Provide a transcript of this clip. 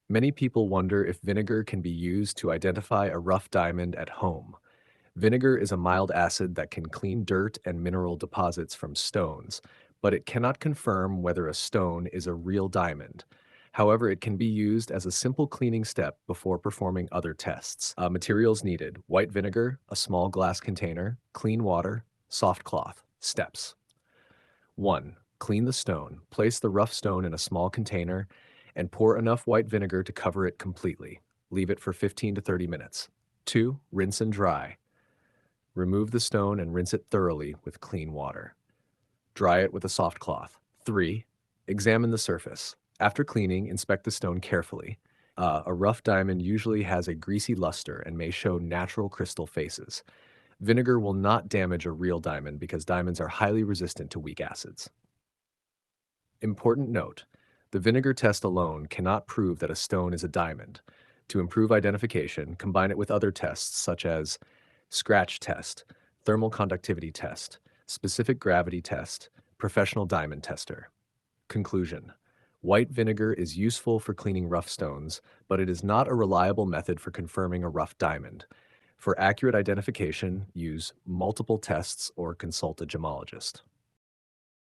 Many people wonder if vinegar can be used to identify a rough diamond at home. Vinegar is a mild acid that can clean dirt and mineral deposits from stones, but it cannot confirm whether a stone is a real diamond. However, it can be used as a simple cleaning step before performing other tests. Materials needed: white vinegar, a small glass container, clean water, soft cloth. Steps: 1. Clean the stone. Place the rough stone in a small container and pour enough white vinegar to cover it completely. Leave it for 15 to 30 minutes. 2. Rinse and dry. Remove the stone and rinse it thoroughly with clean water. Dry it with a soft cloth. 3. Examine the surface. After cleaning, inspect the stone carefully. A rough diamond usually has a greasy luster and may show natural crystal faces. Vinegar will not damage a real diamond because diamonds are highly resistant to weak acids. Important note: the vinegar test alone cannot prove that a stone is a diamond. To improve identification, combine it with other tests such as scratch test, thermal conductivity test, specific gravity test, professional diamond tester. Conclusion: white vinegar is useful for cleaning rough stones, but it is not a reliable method for confirming a rough diamond. For accurate identification, use multiple tests or consult a gemologist.